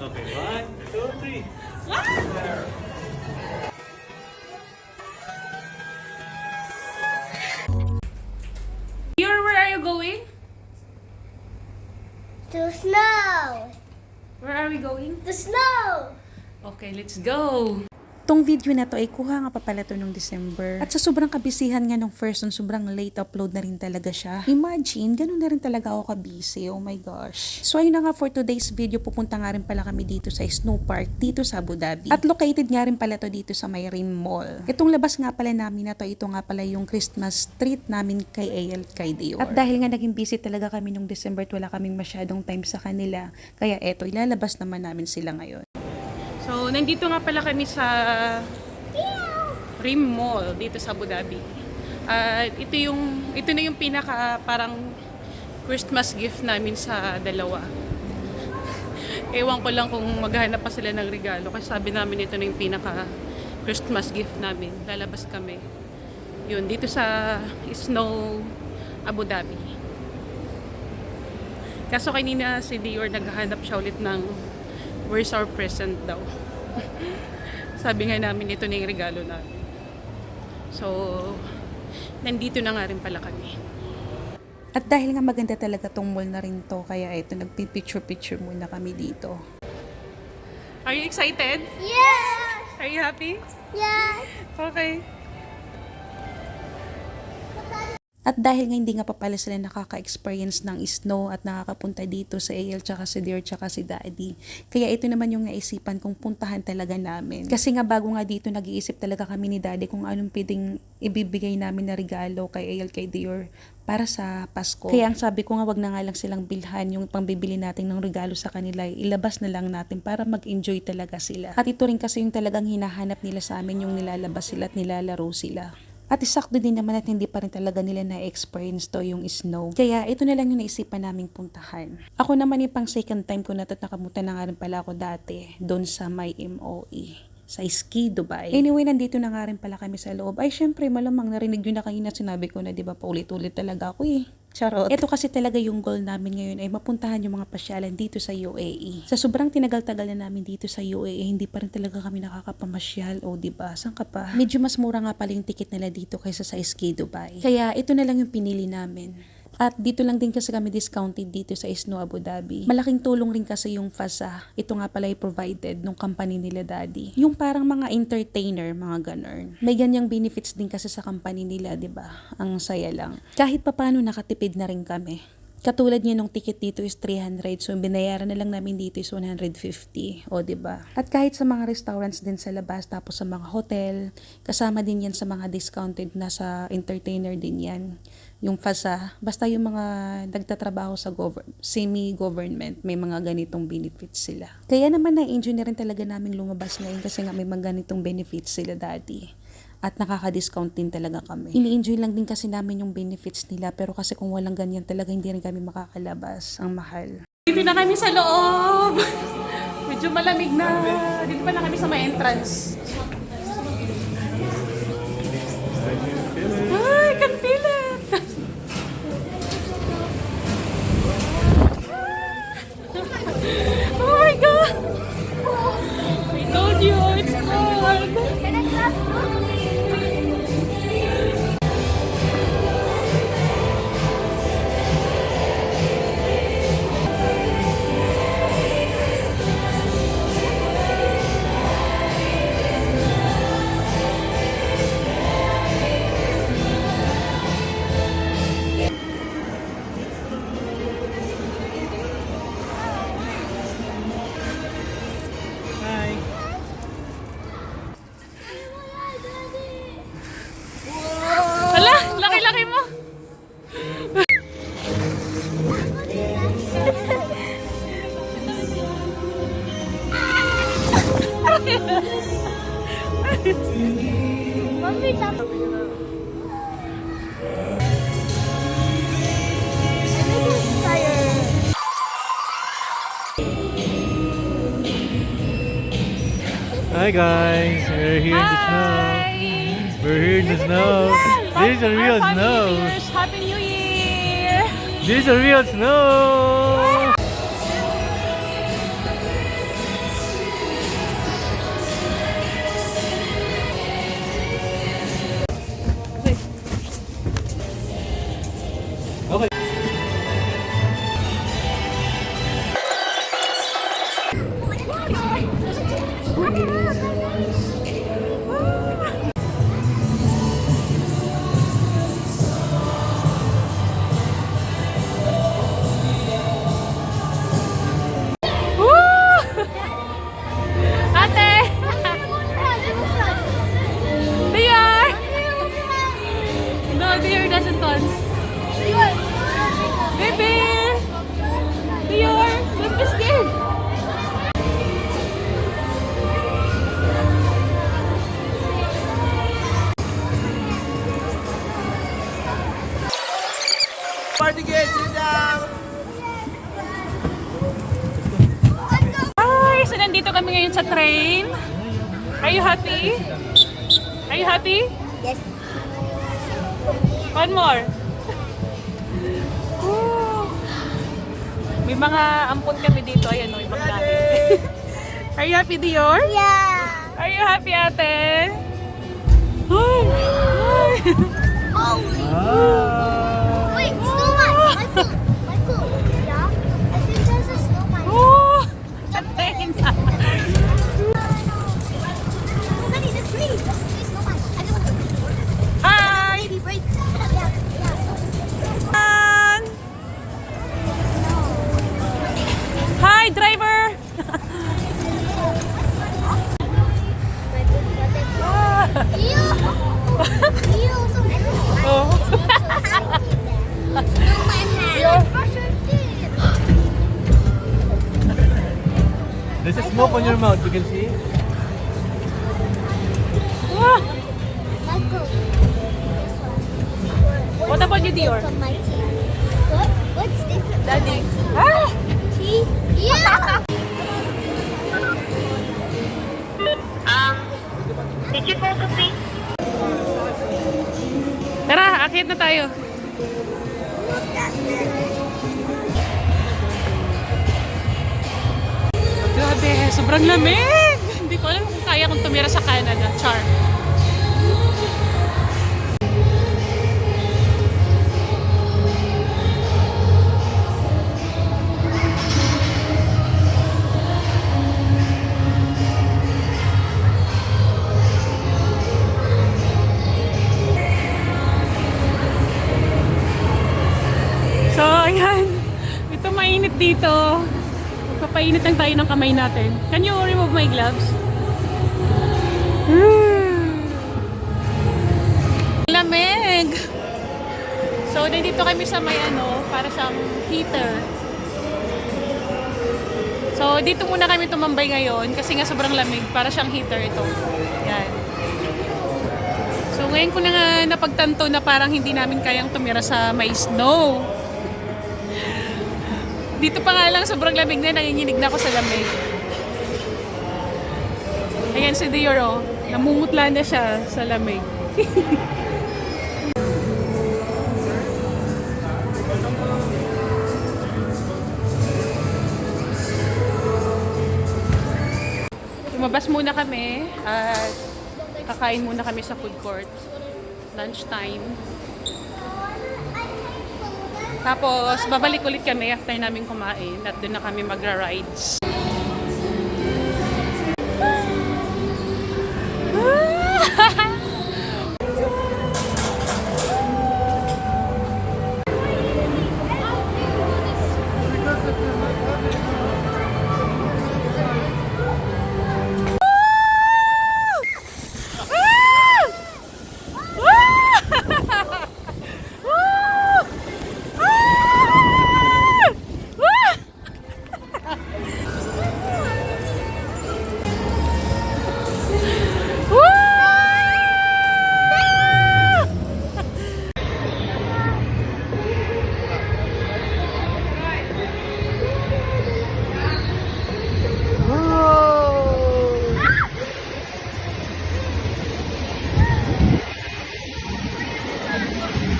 Okay, 1, 2, 3. Where are you going? To snow. Where are we going? The snow. Okay, let's go! Tong video na to ay kuha nga pa pala to nung December. At sa sobrang kabisihan nga nung first, sobrang late upload na rin talaga siya. Imagine, ganun na rin talaga ako kabisi. Oh my gosh. So ayun na nga for today's video, pupunta nga rin pala kami dito sa Snow Park, dito sa Abu Dhabi. At located nga rin pala to dito sa may Rim Mall. Itong labas nga pala namin na to, ito nga pala yung Christmas treat namin kay AL, kay Dior. At dahil nga naging busy talaga kami nung December, wala kaming masyadong time sa kanila. Kaya eto, ilalabas naman namin sila ngayon. So, nandito nga pala kami sa Rim Mall dito sa Abu Dhabi. Ito na yung pinaka parang Christmas gift namin sa dalawa. Ewan ko lang kung maghahanap pa sila ng regalo kasi sabi namin ito na yung pinaka Christmas gift namin. Lalabas kami. Yun, dito sa Snow Abu Dhabi. Kaso kanina si Dior naghahanap siya ulit ng where's our present daw. Sabi nga namin ito na yung regalo namin. So, nandito na nga rin pala kami. At dahil nga maganda talaga tong mall na rin to, kaya eto, nagpipicture-picture muna kami dito. Are you excited? Yes. Are you happy? Yes. Okay. At dahil nga hindi nga pa pala sila nakaka-experience ng snow at nakakapunta dito sa AL tsaka si Dior tsaka si Daddy. Kaya ito naman yung naisipan kong puntahan talaga namin. Kasi nga bago nga dito nag-iisip talaga kami ni Daddy kung anong pwedeng ibibigay namin na regalo kay AL kay Dior para sa Pasko. Kaya ang sabi ko nga wag na nga lang silang bilhan yung pangbibili natin ng regalo sa kanila. Ilabas na lang natin para mag-enjoy talaga sila. At ito rin kasi yung talagang hinahanap nila sa amin, yung nilalabas sila at nilalaro sila. At isakto din naman at hindi pa rin talaga nila na-experience to yung snow. Kaya ito na lang yung naisipan naming puntahan. Ako naman yung pang second time ko na ito, nakamuta na nga rin pala ako dati doon sa may MOE. Sa Ski Dubai. Anyway, nandito na nga rin pala kami sa loob. Ay, syempre, malamang narinig yun na kanina sinabi ko na, di ba, paulit-ulit talaga ako eh. Charot. Ito kasi talaga yung goal namin ngayon ay mapuntahan yung mga pasyalan dito sa UAE. Sa sobrang tinagal-tagal na namin dito sa UAE, hindi pa rin talaga kami nakakapamasyal. O, di ba? Saan ka pa? Medyo mas mura nga pala yung ticket nila dito kaysa sa Ski Dubai. Kaya ito na lang yung pinili namin. At dito lang din kasi kami discounted dito sa Snow Abu Dhabi. Malaking tulong rin kasi yung FASA. Ito nga pala ay provided nung company nila Daddy. Yung parang mga entertainer, mga ganun. May ganyang benefits din kasi sa company nila, di ba? Ang saya lang. Kahit papano nakatipid na rin kami. Katulad niya nung ticket dito is 300, so binayaran na lang namin dito is 150, o diba? At kahit sa mga restaurants din sa labas, tapos sa mga hotel, kasama din yan sa mga discounted na sa entertainer din yan. Yung FASA, basta yung mga nagtatrabaho sa semi-government, may mga ganitong benefits sila. Kaya naman na-enjoy na rin talaga namin lumabas ngayon kasi nga may mga ganitong benefits sila Daddy. At nakaka-discount din talaga kami. Ini-enjoy lang din kasi namin yung benefits nila, pero kasi kung walang ganyan talaga hindi rin kami makakalabas. Ang mahal. Dito na kami sa loob. Medyo malamig na. Dito pa na kami sa may entrance. Ay, can feel it. Oh my God. I told you, it's cold. Can I clap? Hi. Hala, laki-laki mo. Mommy, tap. Hi guys, we're here in the snow. Hi. We're here in the snow. This is a real Our family snow. viewers, Happy New Year. This is a real snow. Abigail, sit down. Ay, so nandito kami ngayon sa train. Are you happy? Are you happy? Yes. One more. Woo. May mga ampon kami dito. Ayan o, ibang gamit. Are you happy, Dior? Yeah. Are you happy, ate? Ay! Ay! Oh, Ah. wait, snowman. Michael. Michael. Yeah. I think there's a snowman. Oh! Sa train. Honey, that's pretty. That's a snowman. I don't know. Hi! Baby break. Yeah. Hi, driver! Ew. Ew. So everything. Oh. Snowman hat. Brush your teeth. There's a smoke on your mouth, you can see? Ah, Michael. What about you, Dior? From my teeth. What's different Daddy. from Ah! my teeth? Yeah. Did you go to sleep? Tara, akit na tayo. Look at this. Grabe, sobrang lamig! Hindi ko alam kung kaya kong tumira sa Canada. Char. So, ayan. Ito mainit dito. Papainit lang tayo ng kamay natin. Can you remove my gloves? Lamig! So, nandito kami sa may para sa heater. So, dito muna kami tumambay ngayon kasi nga sobrang lamig. Para siyang heater ito. Yan. So, ngayon ko na nga napagtanto na parang hindi namin kayang tumira sa may snow. Dito pa nga lang, sobrang lamig na, nanginginig na ako sa lamig. Ayan si Dior, oh. Namumutla na siya sa lamig. Lumabas muna kami at kakain muna kami sa food court. Lunchtime. Tapos, babalik ulit kami after namin kumain at doon na kami magra-rides.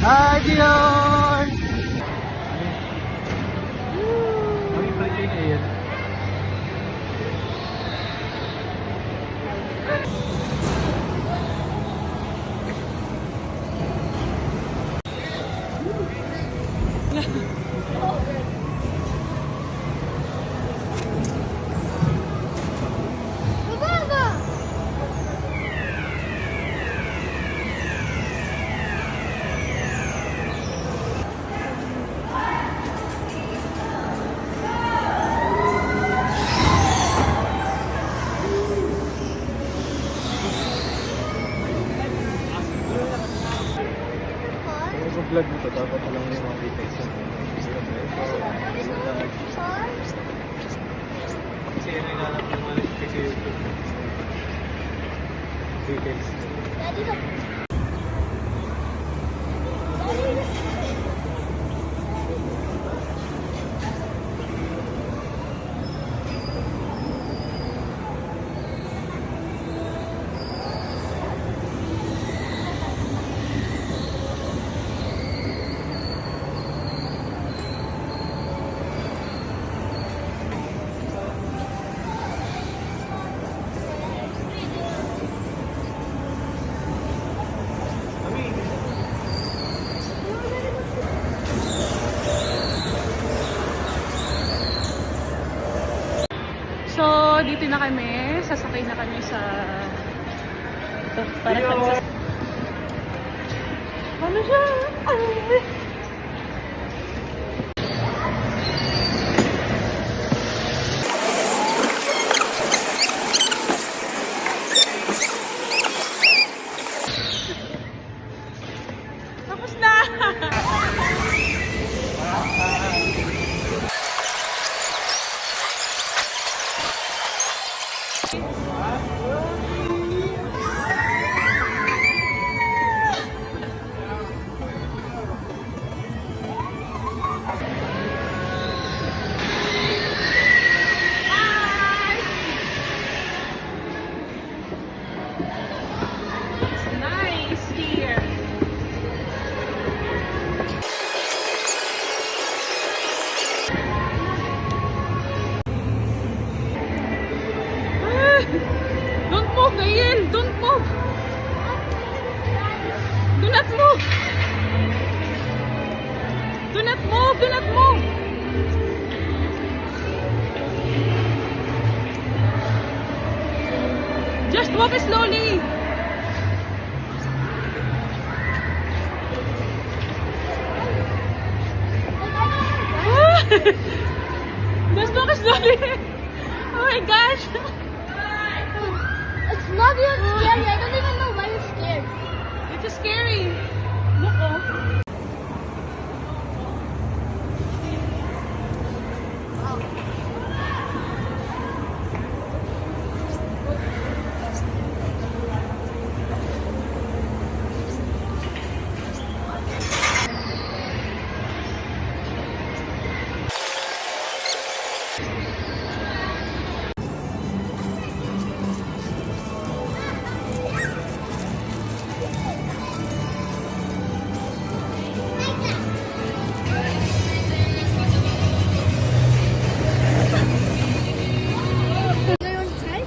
Hi, Dion! Ang birthday niya yan. Vlog nito, dapat alam mo yung mga details. Kasi yun yung nanap ng mga kasi details. Daddy, look. So, dito na kami. Sasakay na kami sa... Ito, para kami sa... Ano siya? Ay! Tapos na! It's nice here. Don't move, Gael! Don't move! Do not move! Do not move! Do not move! Just walk slowly! Just walk slowly! Oh my gosh! It's not even scary. I don't even know why you're scared. It's scary! Look, oh! You want to try?